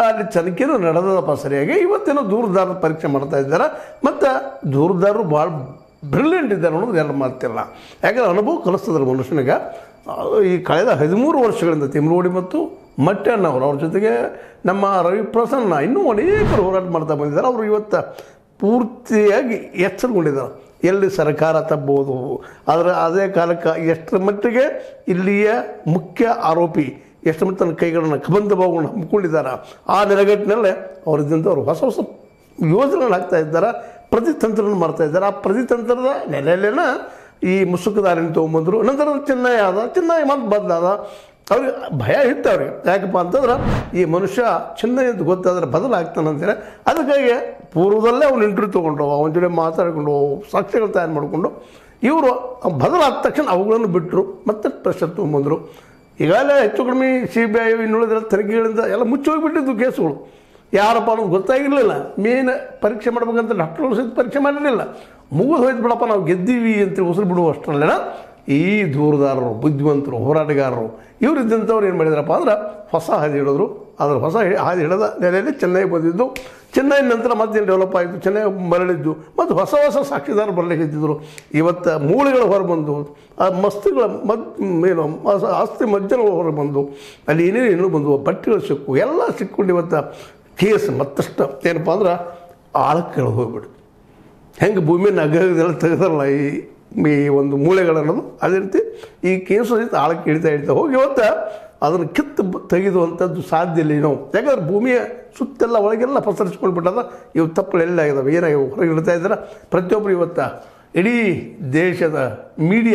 ಅಲ್ಲಿ ತನಿಖೆನೂ ನಡೆದದಪ್ಪ ಸರಿಯಾಗಿ. ಇವತ್ತೇನೋ ದೂರದಾರರ ಪರೀಕ್ಷೆ ಮಾಡ್ತಾ ಇದ್ದಾರೆ. ಮತ್ತು ದೂರದಾರರು ಭಾಳ ಬ್ರಿಲಿಯಂಟ್ ಇದ್ದಾರೆ ಅನ್ನೋದು ಯಾರು ಮಾತಿಲ್ಲ. ಯಾಕಂದ್ರೆ ಅನುಭವ ಕಲಿಸ್ತದ್ರ ಮನುಷ್ಯನಿಗೆ. ಈ ಕಳೆದ 13 ವರ್ಷಗಳಿಂದ ತಿಮ್ರೋಡಿ ಮತ್ತು ಮಟ್ಟಣ್ಣವರು ಅವ್ರ ಜೊತೆಗೆ ನಮ್ಮ ರವಿ ಪ್ರಸನ್ನ ಇನ್ನೂ ಅನೇಕರು ಹೋರಾಟ ಮಾಡ್ತಾ ಬಂದಿದ್ದಾರೆ. ಅವರು ಇವತ್ತು ಪೂರ್ತಿಯಾಗಿ ಎಚ್ಚರಗೊಂಡಿದ್ದಾರೆ. ಎಲ್ಲಿ ಸರ್ಕಾರ ತಬ್ಬೋದು, ಆದರೆ ಅದೇ ಕಾಲಕ್ಕೆ ಎಷ್ಟರ ಮಟ್ಟಿಗೆ ಇಲ್ಲಿಯ ಮುಖ್ಯ ಆರೋಪಿ ಎಷ್ಟು ಮಟ್ಟ ತನ್ನ ಕೈಗಳನ್ನು ಕಬಂಧಭಾವಗಳನ್ನು ಹಮ್ಮಿಕೊಂಡಿದ್ದಾರೆ. ಆ ನೆಲೆಗಟ್ಟಿನಲ್ಲೇ ಅವರಿದ್ದಂಥ ಅವರು ಹೊಸ ಹೊಸ ಯೋಜನೆಗಳು ಹಾಕ್ತಾ ಇದ್ದಾರೆ, ಪ್ರತಿತಂತ್ರವನ್ನು ಮಾಡ್ತಾಯಿದ್ದಾರೆ. ಆ ಪ್ರತಿತಂತ್ರದ ನೆಲೆಯಲ್ಲೇನ ಈ ಮುಸುಕುದಾರಿನ ತೊಗೊಂಬಂದರು. ನಂತರ ಚೆನ್ನೈ ಮತ್ತು ಬದಲಾದ ಅವ್ರಿಗೆ ಭಯ ಇತ್ತು ಅವ್ರಿಗೆ. ಯಾಕಪ್ಪ ಅಂತಂದ್ರೆ ಈ ಮನುಷ್ಯ ಚೆನ್ನೈ ಅಂತ ಗೊತ್ತಾದ್ರೆ ಬದಲಾಗ್ತಾನೆ ಅಂತೇಳಿ ಅದಕ್ಕಾಗಿ ಪೂರ್ವದಲ್ಲೇ ಅವ್ನು ಇಂಟರ್ವ್ಯೂ ತೊಗೊಂಡು ಅವನ ಜೊತೆ ಮಾತಾಡಿಕೊಂಡು ಸಾಕ್ಷ್ಯಗಳು ತಯಾರು ಮಾಡಿಕೊಂಡು ಇವರು ಬದಲಾದ ತಕ್ಷಣ ಅವುಗಳನ್ನು ಬಿಟ್ಟರು, ಮತ್ತೆ ಪ್ರೆಷರ್ ತೊಗೊಂಬಂದರು. ಈಗಾಗಲೇ ಹೆಚ್ಚು ಕಡಿಮೆ CBI ಇನ್ನುಳಿದ ತನಿಖೆಗಳಿಂದ ಎಲ್ಲ ಮುಚ್ಚೋಗಿಬಿಟ್ಟಿದ್ದು ಕೇಸುಗಳು. ಯಾರಪ್ಪ ಅನ್ನೋದು ಗೊತ್ತಾಗಿರಲಿಲ್ಲ. ಮೇನ್ ಪರೀಕ್ಷೆ ಮಾಡ್ಬೇಕಂತ ಡಾಕ್ಟರ್ಗಳು ಸಹಿತ ಪರೀಕ್ಷೆ ಮಾಡಿರಲಿಲ್ಲ. ಮುಗಿದು ಹೋಯ್ತು ಬಿಡಪ್ಪ ನಾವು ಗೆದ್ದೀವಿ ಅಂತೇಳಿ ಉಸಿರು ಬಿಡುವ ಅಷ್ಟರಲ್ಲೇನ ಈ ದೂರದಾರರು, ಬುದ್ಧಿವಂತರು, ಹೋರಾಟಗಾರರು ಇವರಿದ್ದಂಥವ್ರು ಏನು ಮಾಡಿದಾರಪ್ಪ ಅಂದ್ರೆ ಹೊಸ ಹಾದಿ ಹಿಡಿದ್ರು. ಅದರ ಹೊಸ ಹಾದಿ ಹಿಡಿದ ನೆಲೆಯಲ್ಲಿ ಚೆನ್ನೈ ಬಂದಿದ್ದು. ಚೆನ್ನೈ ನಂತರ ಮತ್ತೇನು ಡೆವಲಪ್ ಆಯಿತು, ಚೆನ್ನೈ ಮರಳಿದ್ದು ಮತ್ತು ಹೊಸ ಹೊಸ ಸಾಕ್ಷಿದಾರರು ಬರಲಿಕ್ಕೆ ಇದ್ದಿದ್ರು. ಇವತ್ತು ಮೂಳೆಗಳು ಹೊರಬಂದು, ಆ ಮಸ್ತುಗಳ ಏನು ಆಸ್ತಿ ಮಜ್ಜನಗಳು ಹೊರಬಂದು, ಅಲ್ಲಿ ಏನೇನು ಬಂದು ಬಟ್ಟೆಗಳು ಸಿಕ್ಕು, ಎಲ್ಲ ಸಿಕ್ಕೊಂಡು ಇವತ್ತು ಕೇಸ್ ಮತ್ತಷ್ಟು ಏನಪ್ಪ ಅಂದ್ರೆ ಆಳಕ್ಕೆ ಹೋಗ್ಬಿಡು. ಹೆಂಗೆ ಭೂಮಿಯನ್ನು ಅಗ್ಗದೆಲ್ಲ ತೆಗೆದಾರಲ್ಲ ಈ ಒಂದು ಮೂಳೆಗಳನ್ನೋದು, ಅದೇ ರೀತಿ ಈ ಕೇಸು ಸಹಿತ ಆಳಕ್ಕೆ ಇಳಿತಾ ಹೋಗಿ ಇವತ್ತು ಅದನ್ನು ಕಿತ್ತು ತೆಗೆದುವಂಥದ್ದು ಸಾಧ್ಯ ಇಲ್ಲ ಏನೋ. ಯಾಕಂದ್ರೆ ಭೂಮಿಯ ಸುತ್ತೆಲ್ಲ ಒಳಗೆಲ್ಲ ಪಸರಿಸ್ಕೊಂಡು ಬಿಟ್ಟದ. ಇವು ತಪ್ಪುಗಳೆಲ್ಲ ಆಗಿದಾವೆ, ಏನಾಗಿವೆ ಹೊರಗೆ ಇಡ್ತಾ ಇದ್ದಾರೆ. ಪ್ರತಿಯೊಬ್ಬರು ಇವತ್ತು ಇಡೀ ದೇಶದ ಮೀಡಿಯಾ